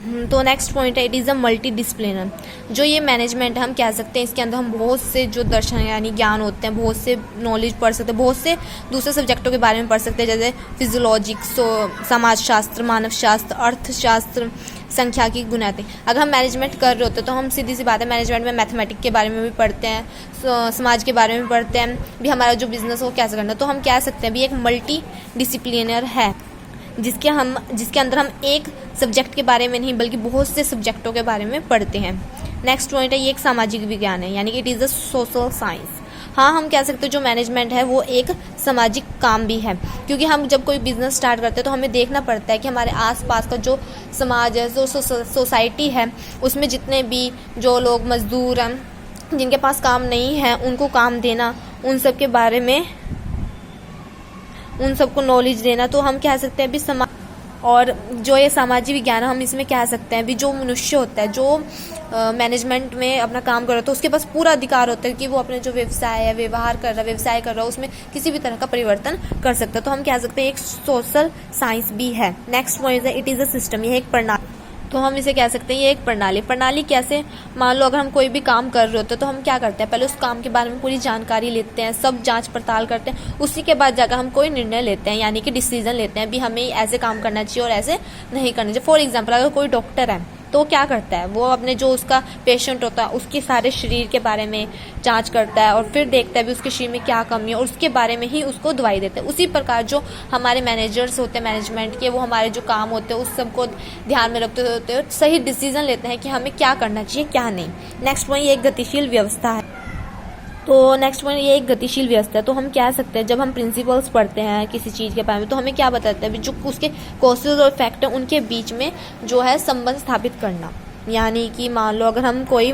तो next point है, it is a multi डिसिप्लिनर। जो ये मैनेजमेंट है हम कह सकते हैं इसके अंदर हम बहुत से जो दर्शन यानी ज्ञान होते हैं, बहुत से नॉलेज पढ़ सकते हैं, बहुत से दूसरे सब्जेक्टों के बारे में पढ़ सकते हैं, जैसे फिजियोलॉजी, समाजशास्त्र, मानव शास्त्र, अर्थशास्त्र, संख्याकी, गुणात्मक। अगर हम मैनेजमेंट कर रहे होते हैं तो हम सीधी सी बात है मैनेजमेंट में मैथमेटिक्स के बारे में भी पढ़ते हैं, समाज के बारे में पढ़ते हैं, भी हमारा जो बिजनेस हो कैसे करना। तो हम कह सकते हैं भी एक मल्टी डिसिप्लिनर है जिसके अंदर हम एक सब्जेक्ट के बारे में नहीं बल्कि बहुत से सब्जेक्टों के बारे में पढ़ते हैं। नेक्स्ट पॉइंट है, ये एक सामाजिक विज्ञान है, यानी कि it is a social science. हाँ, हम कह सकते हैं जो मैनेजमेंट है वो एक सामाजिक काम भी है, क्योंकि हम जब कोई बिजनेस स्टार्ट करते हैं तो हमें देखना पड़ता है कि हमारे आसपास का जो समाज है, जो सोसाइटी है, उसमें जितने भी जो लोग मजदूर हैं, जिनके पास काम नहीं है, उनको काम देना, उन सब के बारे में उन सबको नॉलेज देना। तो हम कह सकते हैं भी समाज, और जो ये सामाजिक विज्ञान हम इसमें कह सकते हैं भी जो मनुष्य होता है जो मैनेजमेंट में अपना काम कर रहा है तो उसके पास पूरा अधिकार होता है कि वो अपने जो व्यवसाय है, व्यवहार कर रहा है, व्यवसाय कर रहा है, उसमें किसी भी तरह का परिवर्तन कर सकता है। तो हम कह सकते हैं एक सोशल साइंस भी है। नेक्स्ट पॉइंट है, इट इज़ अ सिस्टम, यह एक प्रणाली। तो हम इसे कह सकते हैं ये एक प्रणाली कैसे, मान लो अगर हम कोई भी काम कर रहे होते हैं तो हम क्या करते हैं, पहले उस काम के बारे में पूरी जानकारी लेते हैं, सब जांच पड़ताल करते हैं, उसी के बाद जाकर हम कोई निर्णय लेते हैं, यानी कि डिसीजन लेते हैं भी हमें ऐसे काम करना चाहिए और ऐसे नहीं करना चाहिए। फॉर एग्जाम्पल, अगर कोई डॉक्टर है तो क्या करता है, वो अपने जो उसका पेशेंट होता है उसके सारे शरीर के बारे में जांच करता है और फिर देखता है भी उसके शरीर में क्या कमी है और उसके बारे में ही उसको दवाई देता है। उसी प्रकार जो हमारे मैनेजर्स होते हैं मैनेजमेंट के, वो हमारे जो काम होते हैं उस सबको ध्यान में रखते होते सही डिसीजन लेते हैं कि हमें क्या करना चाहिए क्या नहीं। नेक्स्ट पॉइंट, ये एक गतिशील व्यवस्था है। तो नेक्स्ट पॉइंट, ये एक गतिशील व्यवस्था है। तो हम कह सकते हैं जब हम प्रिंसिपल्स पढ़ते हैं किसी चीज़ के बारे में तो हमें क्या बताते हैं जो उसके कॉसेज और इफेक्ट है उनके बीच में जो है संबंध स्थापित करना। यानी कि मान लो अगर हम कोई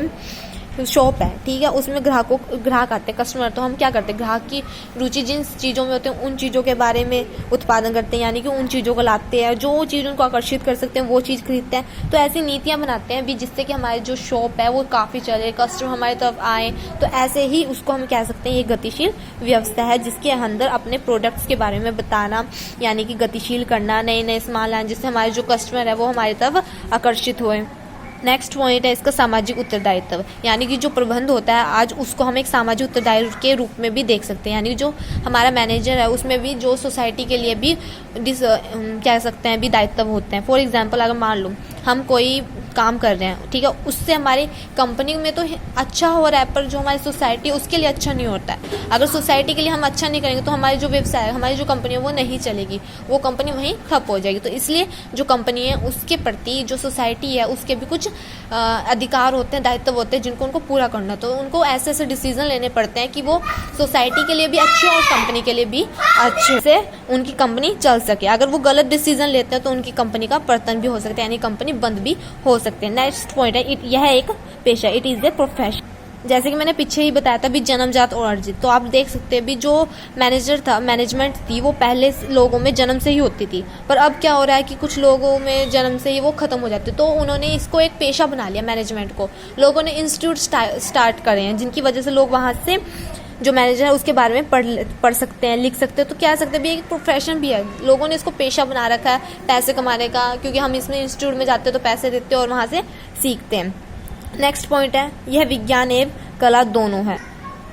शॉप है, ठीक है, उसमें ग्राहक आते हैं, कस्टमर, तो हम क्या करते हैं ग्राहक की रुचि जिन चीज़ों में होते हैं उन चीज़ों के बारे में उत्पादन करते हैं, यानी कि उन चीज़ों को लाते हैं, जो चीज़ उनको आकर्षित कर सकते हैं वो चीज़ खरीदते हैं। तो ऐसी नीतियाँ बनाते हैं भी जिससे कि हमारी जो शॉप है वो काफ़ी चले, कस्टमर हमारी तरफ आए। तो ऐसे ही उसको हम कह सकते हैं ये गतिशील व्यवस्था है जिसके अंदर अपने प्रोडक्ट्स के बारे में बताना, यानी कि गतिशील करना, नए नए सामान लाना जिससे हमारे जो कस्टमर है वो हमारी तरफ आकर्षित हुए। नेक्स्ट पॉइंट है इसका सामाजिक उत्तरदायित्व, यानी कि जो प्रबंध होता है आज उसको हम एक सामाजिक उत्तरदायित्व के रूप में भी देख सकते हैं। यानी जो हमारा मैनेजर है उसमें भी जो सोसाइटी के लिए भी कह सकते हैं भी दायित्व होते हैं। फॉर एग्जांपल, अगर मान लो हम कोई काम कर रहे हैं, ठीक है, उससे हमारी कंपनी में तो अच्छा हो रहा है पर जो हमारी सोसाइटी है उसके लिए अच्छा नहीं होता है। अगर सोसाइटी के लिए हम अच्छा नहीं करेंगे तो हमारी जो व्यवसाय है, हमारी जो कंपनी है वो नहीं चलेगी, वो कंपनी वहीं ठप हो जाएगी। तो इसलिए जो कंपनी है उसके प्रति जो सोसाइटी है उसके भी कुछ अधिकार होते हैं, दायित्व होते हैं जिनको उनको पूरा करना। तो उनको ऐसे ऐसे डिसीजन लेने पड़ते हैं कि वो सोसाइटी के लिए भी अच्छे और कंपनी के लिए भी अच्छे से उनकी कंपनी चल सके। अगर वो गलत डिसीजन लेते हैं तो उनकी कंपनी का पतन भी हो सकता है, यानी कंपनी बंद भी हो सकते हैं। नेक्स्ट पॉइंट है, यह एक पेशा, इट इज ए प्रोफेशन। जैसे कि मैंने पीछे ही बताया था भी जन्मजात और अर्जित। तो आप देख सकते हैं भी जो मैनेजमेंट थी वो पहले लोगों में जन्म से ही होती थी, पर अब क्या हो रहा है कि कुछ लोगों में जन्म से ही वो खत्म हो जाते। तो उन्होंने इसको एक पेशा बना लिया मैनेजमेंट को। लोगों ने इंस्टीट्यूट स्टार्ट करे हैं जिनकी वजह से लोग वहाँ से जो मैनेजर है उसके बारे में पढ़ सकते हैं, लिख सकते हैं। तो क्या सकते हैं भी एक प्रोफेशन भी है, लोगों ने इसको पेशा बना रखा है पैसे कमाने का, क्योंकि हम इसमें इंस्टीट्यूट में जाते हैं तो पैसे देते हैं और वहाँ से सीखते हैं। नेक्स्ट पॉइंट है, यह विज्ञान एवं कला दोनों है।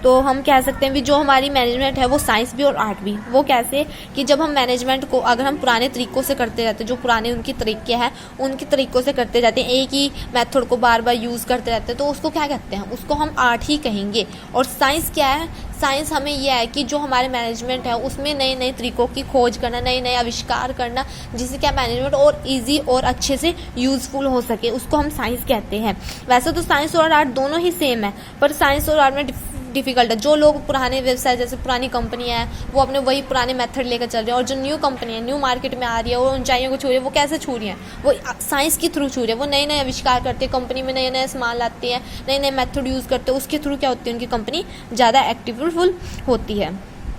तो हम कह सकते हैं भी जो हमारी मैनेजमेंट है वो साइंस भी और आर्ट भी। वो कैसे कि जब हम मैनेजमेंट को अगर हम पुराने तरीकों से करते रहते हैं, जो पुराने उनके तरीके हैं उनके तरीकों से करते जाते हैं, एक ही मेथड को बार बार यूज़ करते रहते हैं, तो उसको क्या कहते हैं, उसको हम आर्ट ही कहेंगे। और साइंस क्या है, साइंस हमें यह है कि जो हमारे मैनेजमेंट है उसमें नए नए तरीकों की खोज करना, नए नए आविष्कार करना, जिससे क्या मैनेजमेंट और इजी और अच्छे से यूजफुल हो सके, उसको हम साइंस कहते हैं। वैसे तो साइंस और आर्ट दोनों ही सेम है, पर साइंस और आर्ट में डिफिकल्ट है। जो लोग पुराने व्यवसाय जैसे पुरानी कंपनी है वो अपने वही पुराने मेथड लेकर चल रहे हैं, और जो न्यू कंपनी है न्यू मार्केट में आ रही है वो ऊंचाइयों को छू रही है, वो कैसे छू रही है, वो साइंस के थ्रू छू रही है। वो नए नए आविष्कार करते हैं, कंपनी में नए नए सामान लाते हैं, नए नए मेथड यूज़ करते हैं, उसके थ्रू क्या होती है उनकी कंपनी ज़्यादा एक्टिवफुल होती है।